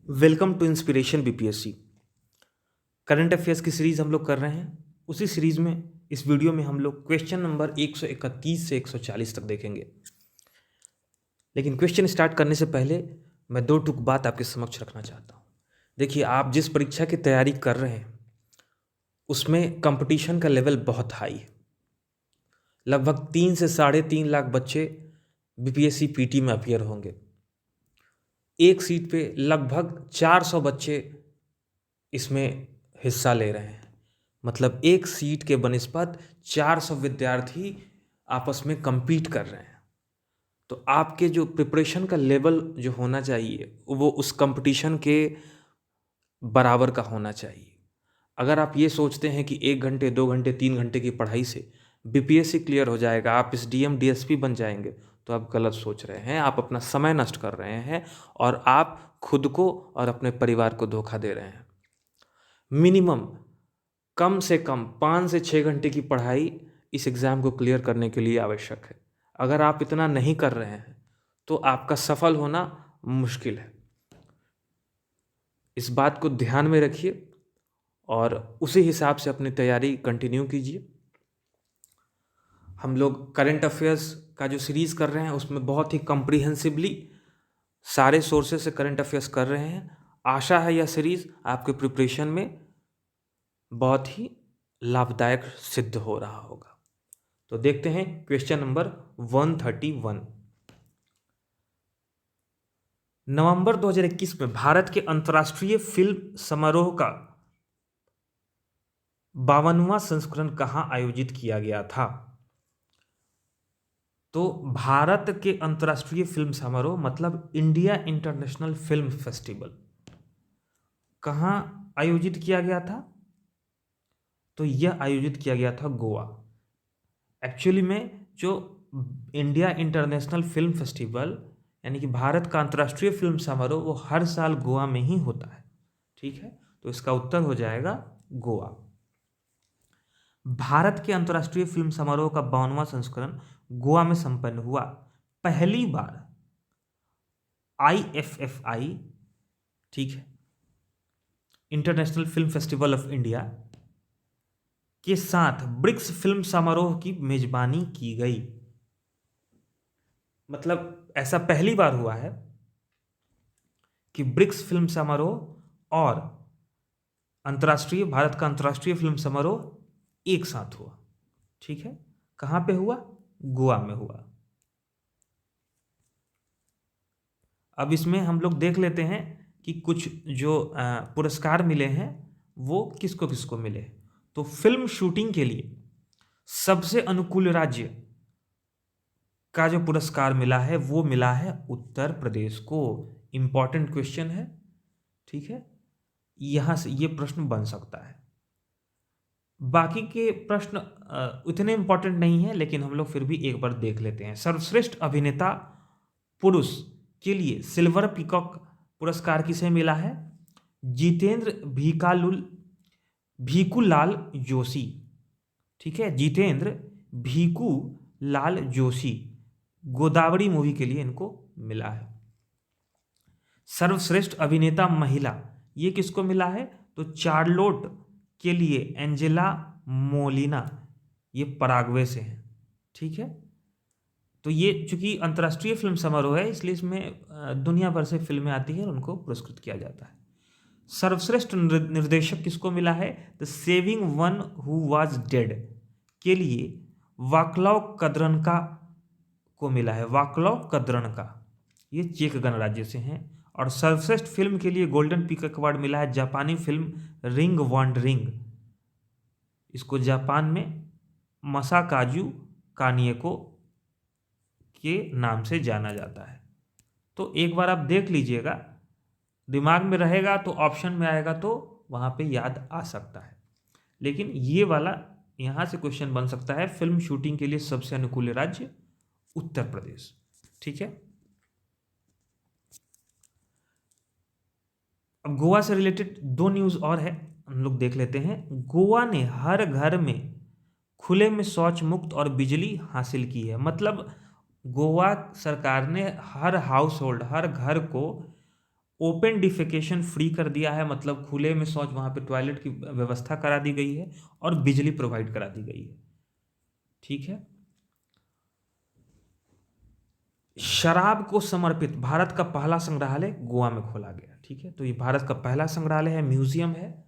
Welcome to inspiration BPSC. Current affairs की सीरीज़ हम लोग कर रहे हैं। उसी सीरीज़ में इस वीडियो में हम लोग क्वेश्चन नंबर 131 से 140 तक देखेंगे। लेकिन क्वेश्चन स्टार्ट करने से पहले मैं दो टूक बात आपके समक्ष रखना चाहता हूँ। देखिए, आप जिस परीक्षा की तैयारी कर रहे हैं उसमें कंपटीशन का लेवल बहुत हाई है। लगभग 3 से 3.5 लाख बच्चे बीपीएससी पीटी में अपियर होंगे। एक सीट पे लगभग 400 बच्चे इसमें हिस्सा ले रहे हैं। मतलब एक सीट के बनिस्पत 400 विद्यार्थी आपस में compete कर रहे हैं। तो आपके जो प्रिपरेशन का लेवल जो होना चाहिए वो उस कंपटीशन के बराबर का होना चाहिए। अगर आप ये सोचते हैं कि 1 घंटे 2 घंटे 3 घंटे की पढ़ाई से बीपीएससी क्लियर हो जाएगा, आप इस डीएम डीएसपी बन जाएंगे, तो आप गलत सोच रहे हैं। आप अपना समय नष्ट कर रहे हैं और आप खुद को और अपने परिवार को धोखा दे रहे हैं। मिनिमम कम से कम 5 से 6 घंटे की पढ़ाई इस एग्ज़ाम को क्लियर करने के लिए आवश्यक है। अगर आप इतना नहीं कर रहे हैं तो आपका सफल होना मुश्किल है। इस बात को ध्यान में रखिए और उसी हिसाब से अपनी तैयारी कंटिन्यू कीजिए। हम लोग करंट अफेयर्स का जो सीरीज़ कर रहे हैं उसमें बहुत ही कम्प्रीहेंसिवली सारे सोर्सेस से करंट अफेयर्स कर रहे हैं। आशा है यह सीरीज़ आपके प्रिपरेशन में बहुत ही लाभदायक सिद्ध हो रहा होगा। तो देखते हैं क्वेश्चन नंबर 131। नवंबर 2021 में भारत के अंतर्राष्ट्रीय फिल्म समारोह का 52वां संस्करण कहाँ आयोजित किया गया था? तो भारत के अंतर्राष्ट्रीय फिल्म समारोह मतलब इंडिया इंटरनेशनल फिल्म फेस्टिवल कहाँ आयोजित किया गया था? तो यह आयोजित किया गया था गोवा। एक्चुअली में जो इंडिया इंटरनेशनल फिल्म फेस्टिवल यानी कि भारत का अंतर्राष्ट्रीय फिल्म समारोह वो हर साल गोवा में ही होता है। ठीक है, तो इसका उत्तर हो जाएगा गोवा। भारत के अंतर्राष्ट्रीय फिल्म समारोह का 52वां संस्करण गोवा में संपन्न हुआ। पहली बार IFFI, ठीक है, international film festival of India के साथ ब्रिक्स फिल्म समारोह की मेजबानी की गई। मतलब ऐसा पहली बार हुआ है कि ब्रिक्स फिल्म समारोह और भारत का अंतर्राष्ट्रीय फिल्म समारोह एक साथ हुआ। ठीक है, कहां पे हुआ? गोवा में हुआ। अब इसमें हम लोग देख लेते हैं कि कुछ जो पुरस्कार मिले हैं वो किसको किसको मिले। तो फिल्म शूटिंग के लिए सबसे अनुकूल राज्य का जो पुरस्कार मिला है वो मिला है उत्तर प्रदेश को। इंपॉर्टेंट क्वेश्चन है, ठीक है, यहां से ये प्रश्न बन सकता है। बाकी के प्रश्न उतने इंपॉर्टेंट नहीं है, लेकिन हम लोग फिर भी एक बार देख लेते हैं। सर्वश्रेष्ठ अभिनेता पुरुष के लिए सिल्वर पीकॉक पुरस्कार किसे मिला है? जितेंद्र भीकू लाल जोशी। ठीक है, जितेंद्र भीकू लाल जोशी, गोदावरी मूवी के लिए इनको मिला है। सर्वश्रेष्ठ अभिनेता महिला ये किसको मिला है? तो चार्लोट के लिए एंजेला मोलिना, ये पराग्वे से हैं। ठीक है, तो ये चूंकि अंतर्राष्ट्रीय फिल्म समारोह है इसलिए इसमें दुनिया भर से फिल्में आती हैं और उनको पुरस्कृत किया जाता है। सर्वश्रेष्ठ निर्देशक किसको मिला है? The saving one who was dead के लिए वाक्लाव कद्रनका को मिला है। वाक्लाव कद्रनका ये चेक गणराज्य से हैं। और सर्वश्रेष्ठ फिल्म के लिए गोल्डन पीकॉक अवार्ड मिला है जापानी फिल्म रिंग वॉन्डरिंग। इसको जापान में मसाकाजू कानिएको के नाम से जाना जाता है। तो एक बार आप देख लीजिएगा, दिमाग में रहेगा तो ऑप्शन में आएगा तो वहां पे याद आ सकता है। लेकिन ये वाला यहां से क्वेश्चन बन सकता है, फिल्म शूटिंग के लिए सबसे अनुकूल राज्य उत्तर प्रदेश। ठीक है, अब गोवा से रिलेटेड दो न्यूज और है, हम लोग देख लेते हैं। गोवा ने हर घर में खुले में शौच मुक्त और बिजली हासिल की है। मतलब गोवा सरकार ने हर हाउस होल्ड, हर घर को ओपन डिफेकेशन फ्री कर दिया है, मतलब खुले में शौच, वहाँ पे टॉयलेट की व्यवस्था करा दी गई है और बिजली प्रोवाइड करा दी गई है। ठीक है। शराब को समर्पित भारत का पहला संग्रहालय गोवा में खोला गया। ठीक है, तो ये भारत का पहला संग्रहालय है, म्यूजियम है,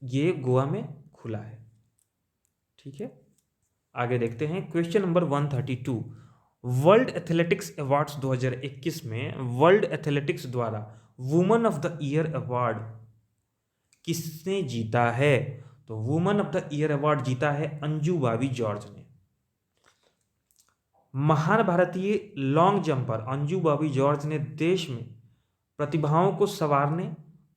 ये गोवा में खुला है। ठीक है, आगे देखते हैं question number 132। World athletics awards 2021 में वर्ल्ड एथलेटिक्स द्वारा woman of the year award किसने जीता है? तो woman of the year award जीता है अंजू बॉबी जॉर्ज ने। महान भारतीय long jumper Anju Bobby George ने देश में प्रतिभाओं को संवारने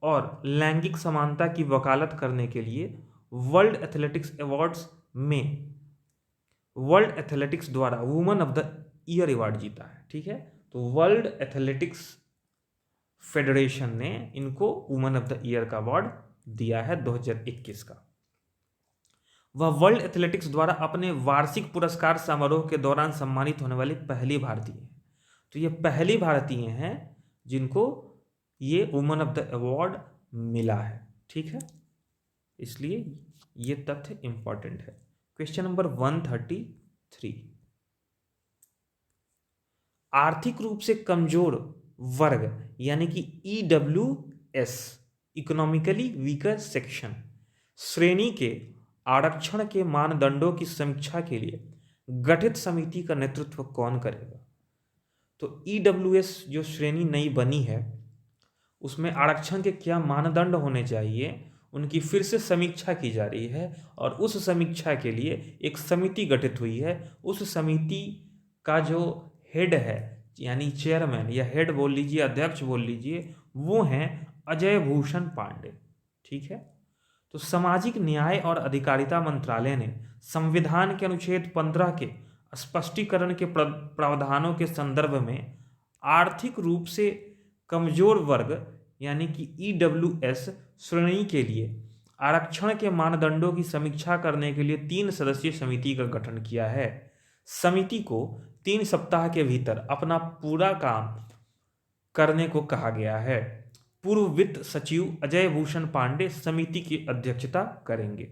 और लैंगिक समानता की वकालत करने के लिए वर्ल्ड एथलेटिक्स अवार्ड्स में वर्ल्ड एथलेटिक्स द्वारा woman of the year award जीता है। ठीक है, तो वर्ल्ड एथलेटिक्स फेडरेशन ने इनको वुमन ऑफ द ईयर का अवार्ड दिया है 2021 का। वह वर्ल्ड एथलेटिक्स द्वारा अपने वार्षिक पुरस्कार समारोह के दौरान सम्मानित होने वाली पहली भारतीय है। तो ये पहली भारतीय हैं जिनको ये वुमन ऑफ द अवार्ड मिला है। ठीक है, इसलिए ये तथ्य इंपॉर्टेंट है। Question number 133। आर्थिक रूप से कमजोर वर्ग यानी कि EWS इकोनॉमिकली वीकर सेक्शन श्रेणी के आरक्षण के मानदंडों की समीक्षा के लिए गठित समिति का नेतृत्व कौन करेगा? तो EWS जो श्रेणी नई बनी है उसमें आरक्षण के क्या मानदंड होने चाहिए, उनकी फिर से समीक्षा की जा रही है और उस समीक्षा के लिए एक समिति गठित हुई है। उस समिति का जो हेड है यानी चेयरमैन या हेड बोल लीजिए, अध्यक्ष बोल लीजिए, वो हैं अजय भूषण पांडे। ठीक है, तो सामाजिक न्याय और अधिकारिता मंत्रालय ने संविधान के अनुच्छेद 15 के स्पष्टीकरण के प्रावधानों के संदर्भ में आर्थिक रूप से कमजोर वर्ग यानी कि EWS श्रेणी के लिए आरक्षण के मानदंडों की समीक्षा करने के लिए 3 सदस्यीय समिति का गठन किया है। समिति को 3 सप्ताह के भीतर अपना पूरा काम करने को कहा गया है। पूर्व वित्त सचिव अजय भूषण पांडे समिति की अध्यक्षता करेंगे।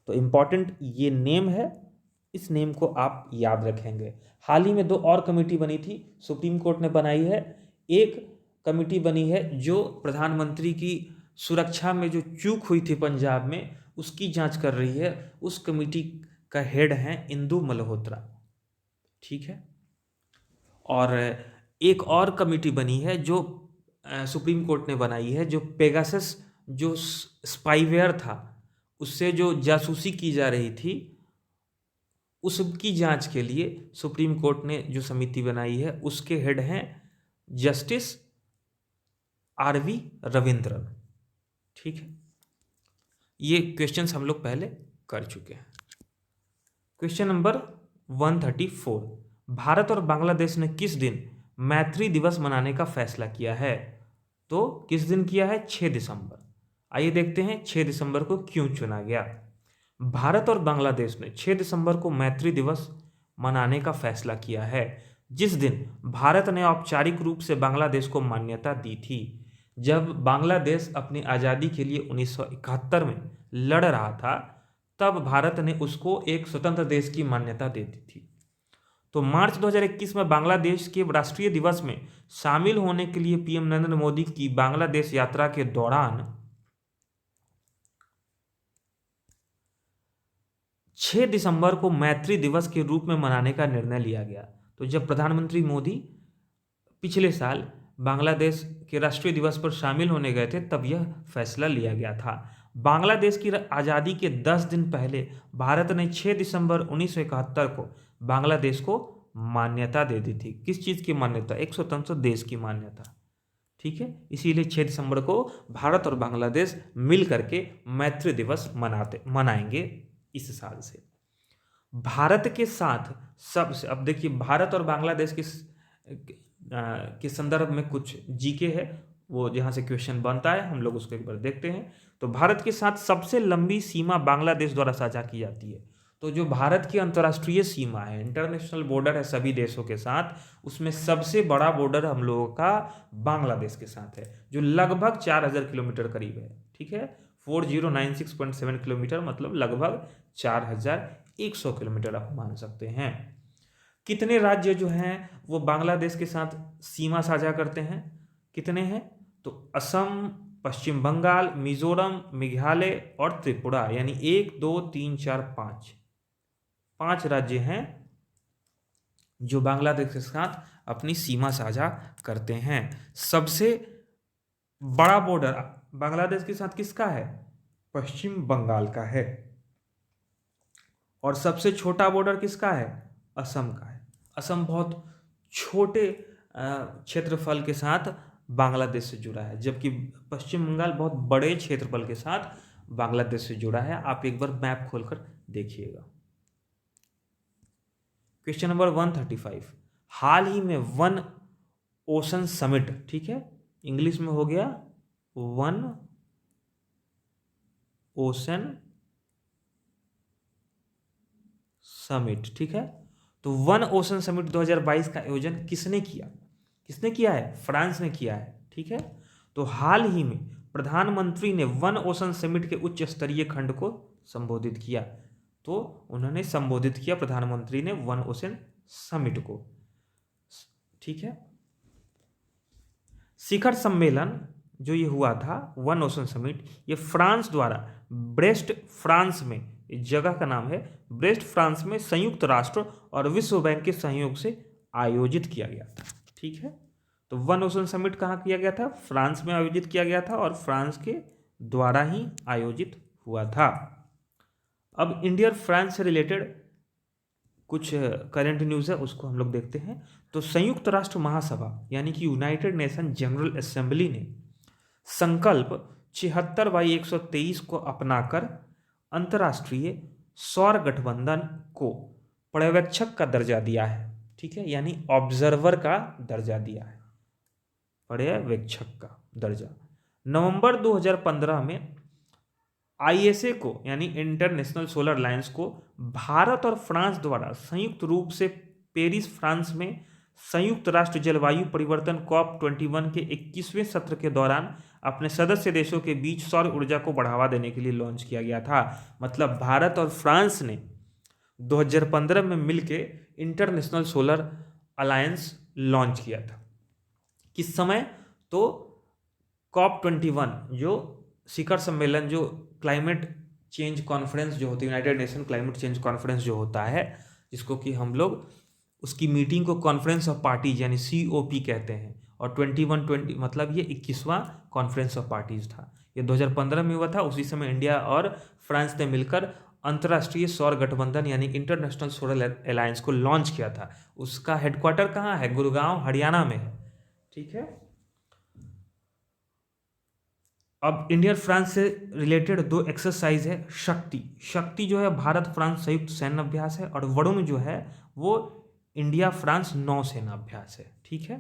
तो इंपॉर्टेंट ये नेम है, इस नेम को आप याद रखेंगे। हाल ही में 2 और कमेटी बनी थी, सुप्रीम कोर्ट ने बनाई है। एक कमेटी बनी है जो प्रधानमंत्री की सुरक्षा में जो चूक हुई थी पंजाब में, उसकी जांच कर रही है। उस कमेटी का हेड है इंदु मल्होत्रा। ठीक है, और एक और कमेटी बनी है जो सुप्रीम कोर्ट ने बनाई है, जो पेगासस जो स्पाईवेयर था उससे जो जासूसी की जा रही थी उसकी जांच के लिए सुप्रीम कोर्ट ने जो समिति बनाई है उसके हेड हैं जस्टिस RV रविंद्रन। ठीक है, ये क्वेश्चंस हम लोग पहले कर चुके हैं। Question number 134। भारत और बांग्लादेश ने किस दिन मैत्री दिवस मनाने का फैसला किया है? तो किस दिन किया है? 6 दिसंबर। आइए देखते हैं 6 दिसंबर को क्यों चुना गया। भारत और बांग्लादेश ने 6 दिसंबर को मैत्री दिवस मनाने का फैसला किया है, जिस दिन भारत ने औपचारिक रूप से बांग्लादेश को मान्यता दी थी। जब बांग्लादेश अपनी आज़ादी के लिए 1971 में लड़ रहा था तब भारत ने उसको एक स्वतंत्र देश की मान्यता दे दी थी। तो मार्च 2021 में बांग्लादेश के राष्ट्रीय दिवस में शामिल होने के लिए PM नरेंद्र मोदी की बांग्लादेश यात्रा के दौरान 6 दिसंबर को मैत्री दिवस के रूप में मनाने का निर्णय लिया गया। तो जब प्रधानमंत्री मोदी पिछले साल बांग्लादेश के राष्ट्रीय दिवस पर शामिल होने गए थे तब यह फैसला लिया गया था। बांग्लादेश की आज़ादी के 10 दिन पहले भारत ने 6 दिसंबर 1971 को बांग्लादेश को मान्यता दे दी थी। किस चीज़ की मान्यता? एक स्वतंत्र देश की मान्यता। ठीक है, इसीलिए 6 दिसंबर को भारत और बांग्लादेश मिल करके मैत्री दिवस मनाएंगे इस साल से। भारत के साथ सबसे, अब देखिए भारत और बांग्लादेश के संदर्भ में कुछ जीके है, वो जहाँ से क्वेश्चन बनता है हम लोग उसको एक बार देखते हैं। तो भारत के साथ सबसे लंबी सीमा बांग्लादेश द्वारा साझा की जाती है। तो जो भारत की अंतर्राष्ट्रीय सीमा है, इंटरनेशनल बॉर्डर है सभी देशों के साथ, उसमें सबसे बड़ा बॉर्डर हम लोगों का बांग्लादेश के साथ है, जो लगभग 4000 किलोमीटर करीब है। ठीक है, 4096.7 किलोमीटर, मतलब लगभग 4100 किलोमीटर आप मान सकते हैं। कितने राज्य जो हैं वो बांग्लादेश के साथ सीमा साझा करते हैं? कितने हैं? तो असम, पश्चिम बंगाल, मिजोरम, मेघालय और त्रिपुरा, यानी 1 2 3 4 5 राज्य हैं जो बांग्लादेश के साथ अपनी सीमा साझा करते हैं। सबसे बड़ा बॉर्डर बांग्लादेश के साथ किसका है? पश्चिम बंगाल का है। और सबसे छोटा बॉर्डर किसका है? असम का है। असम बहुत छोटे क्षेत्रफल के साथ बांग्लादेश से जुड़ा है, जबकि पश्चिम बंगाल बहुत बड़े क्षेत्रफल के साथ बांग्लादेश से जुड़ा है। आप एक बार मैप खोलकर देखिएगा। क्वेश्चन नंबर 135, हाल ही में वन ओशन समिट, ठीक है, इंग्लिश में हो गया वन ओशन समिट, ठीक है। तो वन ओशन समिट 2022 का आयोजन किसने किया? किसने किया है? फ्रांस ने किया है, ठीक है। तो हाल ही में प्रधानमंत्री ने वन ओशन समिट के उच्च स्तरीय खंड को संबोधित किया। तो उन्होंने संबोधित किया, प्रधानमंत्री ने, वन ओशन समिट को, ठीक है। शिखर सम्मेलन जो ये हुआ था, वन ओशन समिट, ये फ्रांस द्वारा ब्रेस्ट, फ्रांस में, इस जगह का नाम है ब्रेस्ट, फ्रांस में संयुक्त राष्ट्र और विश्व बैंक के सहयोग से आयोजित किया गया था, ठीक है। तो वन ओशन समिट कहाँ किया गया था? फ्रांस में आयोजित किया गया था और फ्रांस के द्वारा ही आयोजित हुआ था। अब इंडिया और फ्रांस से रिलेटेड कुछ करंट न्यूज़ है, उसको हम लोग देखते हैं। तो संयुक्त राष्ट्र महासभा यानी कि यूनाइटेड नेशन जनरल असेंबली ने संकल्प 76/123 को अपनाकर अंतर्राष्ट्रीय सौर गठबंधन को पर्यवेक्षक का दर्जा दिया है, ठीक है, यानी ऑब्जर्वर का दर्जा दिया है, पर्यवेक्षक का दर्जा। नवंबर 2015 में आईएसए को, यानी इंटरनेशनल सोलर अलायंस को, भारत और फ्रांस द्वारा संयुक्त रूप से पेरिस, फ्रांस में संयुक्त राष्ट्र जलवायु परिवर्तन COP21 के 21वें सत्र के दौरान अपने सदस्य देशों के बीच सौर ऊर्जा को बढ़ावा देने के लिए लॉन्च किया गया था। मतलब भारत और फ्रांस ने 2015 में मिलकर इंटरनेशनल सोलर अलायंस लॉन्च किया था। किस समय? तो COP21 जो शिखर सम्मेलन, जो क्लाइमेट चेंज कॉन्फ्रेंस जो होती है, United nation climate change conference जो होता है, जिसको कि हम लोग उसकी मीटिंग को कॉन्फ्रेंस ऑफ पार्टीज यानी COP कहते हैं। और 21 मतलब ये 21वां कॉन्फ्रेंस ऑफ पार्टीज था। ये 2015 में हुआ था। उसी समय इंडिया और फ्रांस ने मिलकर अंतर्राष्ट्रीय सौर गठबंधन यानी इंटरनेशनल सोलर अलायंस को लॉन्च किया था। उसका हेडक्वार्टर कहाँ है? गुड़गांव, हरियाणा में है, ठीक है। अब इंडिया और फ्रांस से रिलेटेड 2 एक्सरसाइज है। शक्ति जो है भारत फ्रांस संयुक्त सैन्य अभ्यास है, और वरुण जो है वो इंडिया फ्रांस नौसेना अभ्यास है, ठीक है।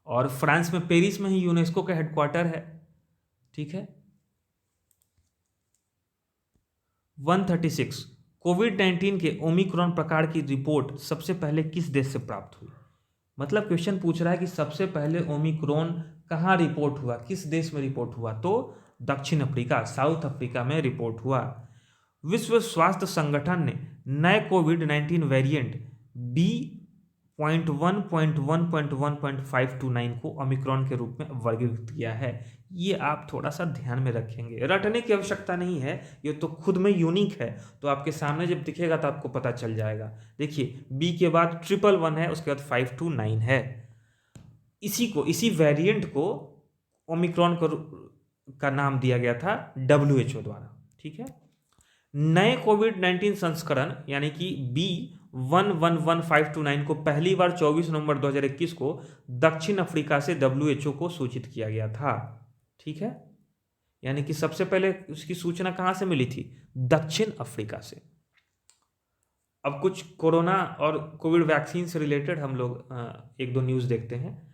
और फ्रांस में पेरिस में ही यूनेस्को का हेडक्वार्टर है, ठीक है। 136, कोविड-19 के ओमिक्रॉन प्रकार की रिपोर्ट सबसे पहले किस देश से प्राप्त हुई? मतलब क्वेश्चन पूछ रहा है कि सबसे पहले ओमिक्रॉन कहाँ रिपोर्ट हुआ, किस देश में रिपोर्ट हुआ? तो दक्षिण अफ्रीका, साउथ अफ्रीका में रिपोर्ट हुआ। विश्व स्वास्थ्य संगठन ने नए कोविड-19 वेरिएंट B.1.1.1.529 को ओमिक्रॉन के रूप में वर्गीकृत किया है। ये आप थोड़ा सा ध्यान में रखेंगे, रटने की आवश्यकता नहीं है, ये तो खुद में यूनिक है। तो आपके सामने जब दिखेगा तो आपको पता चल जाएगा। देखिए, B के बाद 111 है, उसके बाद 529 है। इसी वेरिएंट को ओमिक्रॉन का नाम दिया गया था WHO द्वारा, ठीक है। नए कोविड-19 संस्करण यानी कि B.1.1.1.529 को पहली बार 24 नवंबर 2021 को दक्षिण अफ्रीका से WHO को सूचित किया गया था, ठीक है। यानी कि सबसे पहले उसकी सूचना कहां से मिली थी? दक्षिण अफ्रीका से। अब कुछ कोरोना और कोविड वैक्सीन से रिलेटेड हम लोग 1-2 न्यूज देखते हैं।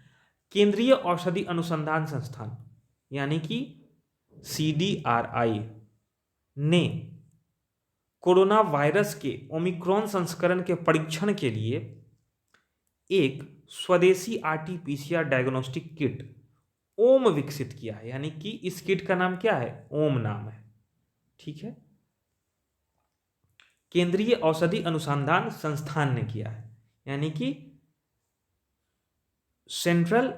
केंद्रीय औषधि अनुसंधान संस्थान यानी कि CDRI ने कोरोना वायरस के ओमिक्रॉन संस्करण के परीक्षण के लिए एक स्वदेशी आरटी-पीसीआर डायग्नोस्टिक किट ओम विकसित किया है। यानी कि इस किट का नाम क्या है? ओम नाम है। ठीक है, केंद्रीय औषधि अनुसंधान संस्थान ने किया है, यानी कि central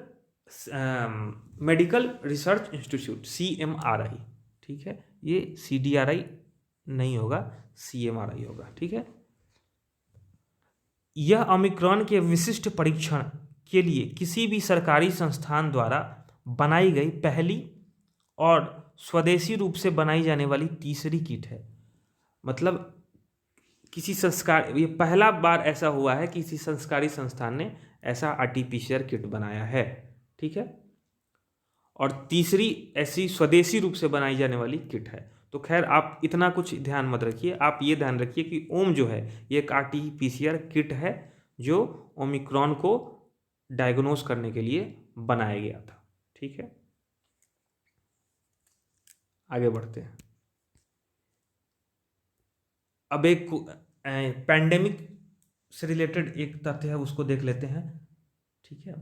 medical research institute, CMRI। ठीक है, ये CDRI नहीं होगा, CMRI होगा। ठीक है, यह ओमिक्रॉन के विशिष्ट परीक्षण के लिए किसी भी सरकारी संस्थान द्वारा बनाई गई पहली और स्वदेशी रूप से बनाई जाने वाली तीसरी किट है। मतलब किसी संस्कार, ये पहला बार ऐसा हुआ है कि किसी संस्कारी संस्थान ने ऐसा आरटी-पीसीआर किट बनाया है। ठीक है, और तीसरी ऐसी स्वदेशी रूप से बनाई जाने वाली किट है। तो खैर, आप इतना कुछ ध्यान मत रखिए, आप ये ध्यान रखिए कि ओम जो है ये एक आरटी-पीसीआर किट है जो ओमिक्रॉन को डायग्नोस करने के लिए बनाया गया था। ठीक है, आगे बढ़ते हैं। अब एक पैंडेमिक से रिलेटेड एक तथ्य है, उसको देख लेते हैं। ठीक है,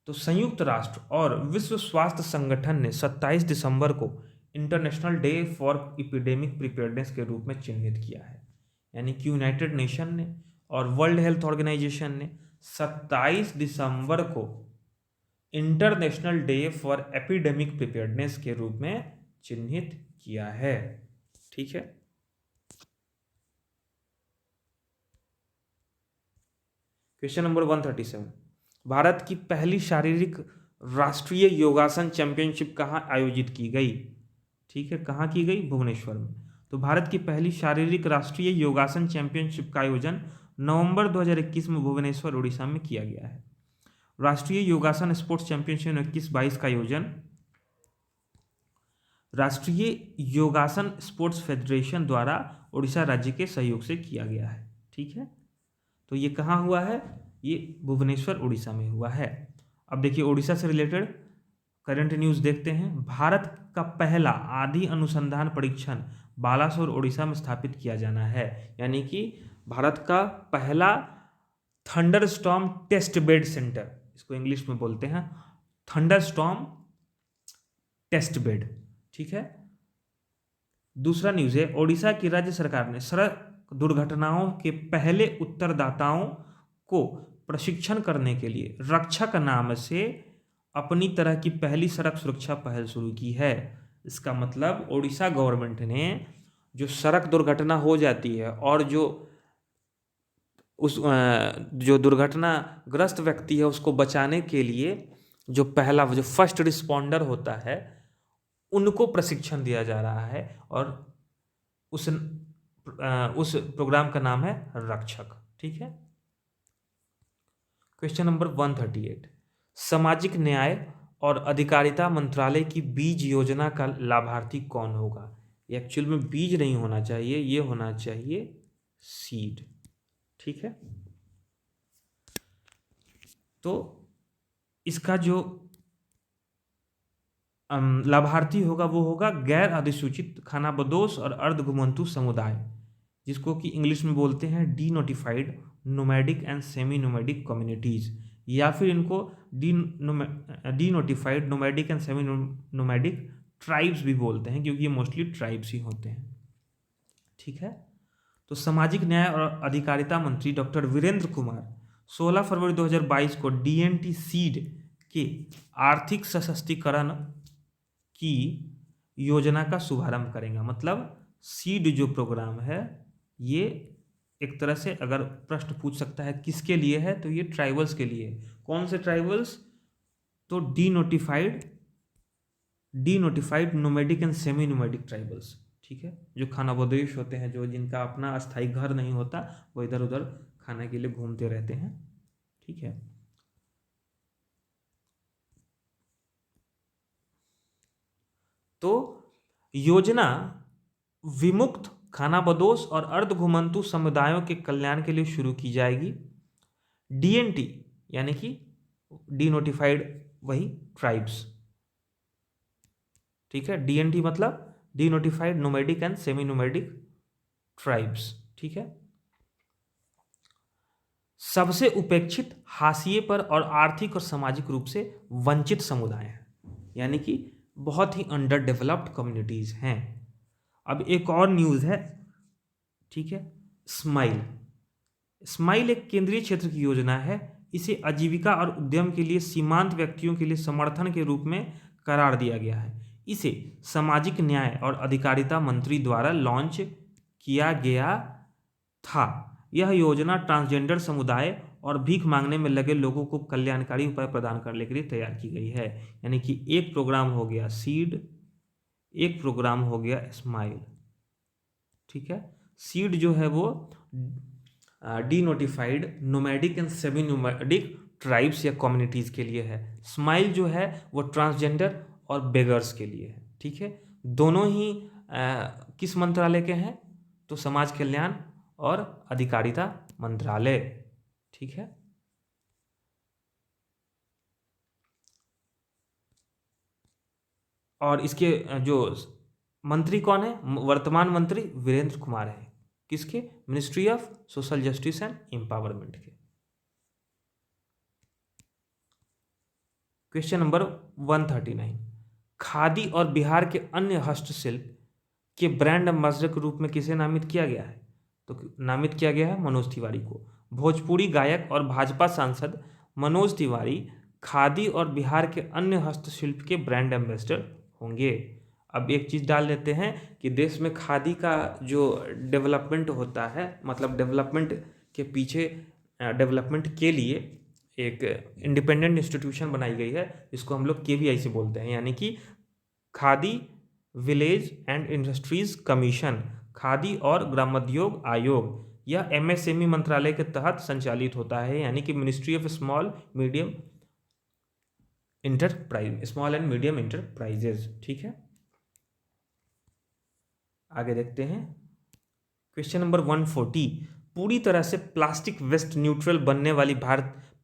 तो संयुक्त राष्ट्र और विश्व स्वास्थ्य संगठन ने 27 दिसंबर को international day for epidemic preparedness के रूप में चिन्हित किया है। यानी कि यूनाइटेड नेशन ने और वर्ल्ड हेल्थ ऑर्गेनाइजेशन ने 27 दिसंबर को international day for epidemic preparedness के रूप में चिन्हित किया है। ठीक है, क्वेश्चन नंबर 137, भारत की पहली शारीरिक राष्ट्रीय योगासन चैंपियनशिप कहाँ आयोजित की गई? ठीक है, कहाँ की गई? भुवनेश्वर में। तो भारत की पहली शारीरिक राष्ट्रीय योगासन चैंपियनशिप का आयोजन नवंबर 2021 में भुवनेश्वर, उड़ीसा में किया गया है। राष्ट्रीय योगासन स्पोर्ट्स चैंपियनशिप 21-22 का आयोजन राष्ट्रीय योगासन स्पोर्ट्स फेडरेशन द्वारा उड़ीसा राज्य के सहयोग से किया गया है। ठीक है, तो ये कहाँ हुआ है? ये भुवनेश्वर, उड़ीसा में हुआ है। अब देखिए, उड़ीसा से रिलेटेड करंट न्यूज़ देखते हैं। भारत का पहला आधि अनुसंधान परीक्षण बालासोर, उड़ीसा में स्थापित किया जाना है। यानी कि भारत का पहला थंडरस्टॉर्म टेस्ट बेड सेंटर, इसको इंग्लिश में बोलते हैं थंडरस्टॉर्म टेस्ट बेड। ठीक है, दूसरा न्यूज़ है, ओडिशा की राज्य सरकार ने सड़क दुर्घटनाओं के पहले उत्तरदाताओं को प्रशिक्षण करने के लिए रक्षक नाम से अपनी तरह की पहली सड़क सुरक्षा पहल शुरू की है। इसका मतलब ओडिशा गवर्नमेंट ने जो सड़क दुर्घटना हो जाती है और जो दुर्घटनाग्रस्त व्यक्ति है उसको बचाने के लिए जो पहला, जो फर्स्ट रिस्पॉन्डर होता है, उनको प्रशिक्षण दिया जा रहा है और उस प्रोग्राम का नाम है रक्षक। ठीक है, क्वेश्चन नंबर 138, सामाजिक न्याय और अधिकारिता मंत्रालय की बीज योजना का लाभार्थी कौन होगा? एक्चुअल में बीज नहीं होना चाहिए, ये होना चाहिए सीड। ठीक है, तो इसका जो लाभार्थी होगा वो होगा गैर अधिसूचित खानाबदोश और अर्धघुमंतु समुदाय, जिसको कि इंग्लिश में बोलते हैं D notified nomadic and semi nomadic communities, या फिर इनको D notified nomadic and semi nomadic tribes भी बोलते हैं, क्योंकि ये मोस्टली ट्राइब्स ही होते हैं। ठीक है, तो सामाजिक न्याय और अधिकारिता मंत्री डॉक्टर वीरेंद्र कुमार 16 फरवरी 2022 को DNT सीड के आर्थिक सशक्तिकरण की योजना का शुभारंभ करेंगे। मतलब सीड जो प्रोग्राम है ये एक तरह से, अगर प्रश्न पूछ सकता है किसके लिए है, तो ये ट्राइबल्स के लिए। कौन से ट्राइबल्स? तो D notified nomadic and semi nomadic tribals. ठीक है, जो खानाबदोश होते हैं, जो जिनका अपना अस्थायी घर नहीं होता, वो इधर उधर खाने के लिए घूमते रहते हैं। ठीक है, तो योजना विमुक्त खानाबदोश और अर्धघुमंतु समुदायों के कल्याण के लिए शुरू की जाएगी। DNT यानी कि डी नोटिफाइड, वही ट्राइब्स। ठीक है, DNT मतलब D notified nomadic and semi nomadic tribes, ठीक है। सबसे उपेक्षित, हाशिए पर और आर्थिक और सामाजिक रूप से वंचित समुदाय हैं, यानी कि बहुत ही अंडर डेवलप्ड कम्युनिटीज हैं। अब एक और न्यूज़ है, ठीक है, स्माइल। स्माइल एक केंद्रीय क्षेत्र की योजना है। इसे आजीविका और उद्यम के लिए सीमांत व्यक्तियों के लिए समर्थन के रूप में करार दिया गया है। इसे सामाजिक न्याय और अधिकारिता मंत्री द्वारा लॉन्च किया गया था। यह योजना ट्रांसजेंडर समुदाय और भीख मांगने में लगे लोगों को कल्याणकारी उपाय प्रदान करने के लिए तैयार की गई है। यानी कि एक प्रोग्राम हो गया सीड, एक प्रोग्राम हो गया स्माइल, ठीक है। सीड जो है वो denotified nomadic and semi nomadic tribes या कम्युनिटीज के लिए है। स्माइल जो है वो ट्रांसजेंडर और बेगर्स के लिए है, ठीक है। दोनों ही किस मंत्रालय के हैं? तो समाज कल्याण और अधिकारिता मंत्रालय, ठीक है। और इसके जो मंत्री कौन है? वर्तमान मंत्री वीरेंद्र कुमार है। किसके? Ministry of social justice and empowerment के। क्वेश्चन नंबर 139, खादी और बिहार के अन्य हस्तशिल्प के ब्रांड एम्बेसडर के रूप में किसे नामित किया गया है? तो नामित किया गया है मनोज तिवारी को। भोजपुरी गायक और भाजपा सांसद मनोज तिवारी खादी और बिहार के अन्य हस्तशिल्प के ब्रांड एम्बेसडर होंगे। अब एक चीज़ डाल लेते हैं कि देश में खादी का जो डेवलपमेंट होता है, मतलब डेवलपमेंट के पीछे डेवलपमेंट के लिए एक इंडिपेंडेंट इंस्टीट्यूशन बनाई गई है, इसको हम लोग KVI से बोलते हैं, यानी कि khadi village and industries commission, khadi और ग्रामोद्योग आयोग। यह MSME मंत्रालय के तहत संचालित होता है, यानी कि ministry of small and medium enterprises, ठीक है। आगे देखते हैं क्वेश्चन नंबर 140, पूरी तरह से प्लास्टिक वेस्ट न्यूट्रल बनने वाली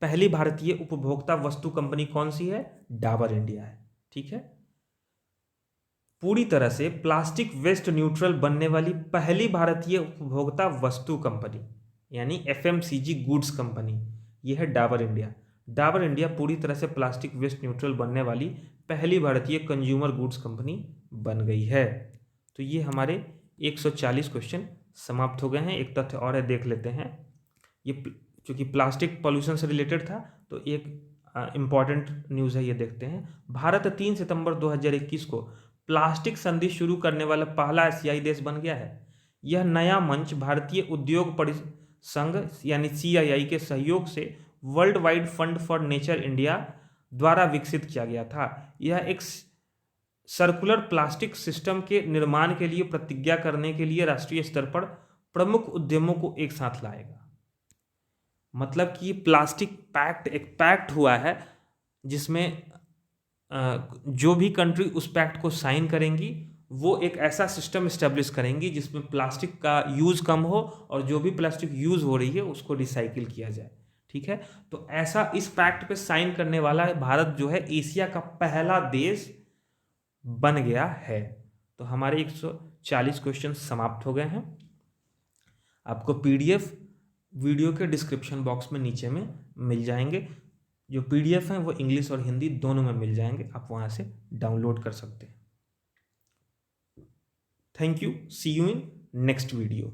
पहली भारतीय उपभोक्ता वस्तु कंपनी कौन सी है? डाबर इंडिया है, ठीक है। पूरी तरह से प्लास्टिक वेस्ट न्यूट्रल बनने वाली पहली भारतीय उपभोक्ता वस्तु कंपनी यानी FMCG गुड्स कंपनी, यह है डाबर इंडिया। डाबर इंडिया पूरी तरह से प्लास्टिक वेस्ट न्यूट्रल बनने वाली पहली भारतीय कंज्यूमर गुड्स कंपनी बन गई है। तो ये हमारे 140 क्वेश्चन समाप्त हो गए हैं। एक तथ्य और है, देख लेते हैं। ये चूँकि प्लास्टिक पॉल्यूशन से रिलेटेड था तो एक इम्पॉर्टेंट न्यूज़ है, ये देखते हैं। भारत 3 सितंबर 2021 को प्लास्टिक संधि शुरू करने वाला पहला एशियाई देश बन गया है। यह नया मंच भारतीय उद्योग परिसंघ यानी CII के सहयोग से world wide fund for nature India द्वारा विकसित किया गया था। यह एक सर्कुलर प्लास्टिक सिस्टम के निर्माण के लिए प्रतिज्ञा करने के लिए राष्ट्रीय स्तर पर प्रमुख उद्यमों को एक साथ लाएगा। मतलब कि प्लास्टिक पैक्ट एक पैक्ट हुआ है जिसमें जो भी कंट्री उस पैक्ट को साइन करेंगी वो एक ऐसा सिस्टम इस्टेब्लिश करेंगी जिसमें प्लास्टिक का यूज़ कम हो और जो भी प्लास्टिक यूज़ हो रही है उसको रिसाइकिल किया जाए, ठीक है। तो ऐसा इस पैक्ट पे साइन करने वाला भारत जो है एशिया का पहला देश बन गया है। तो हमारे 140 क्वेश्चन समाप्त हो गए हैं। आपको PDF वीडियो के डिस्क्रिप्शन बॉक्स में नीचे में मिल जाएंगे। जो PDF हैं वो इंग्लिश और हिंदी दोनों में मिल जाएंगे, आप वहाँ से डाउनलोड कर सकते हैं। Thank you, see you in next video.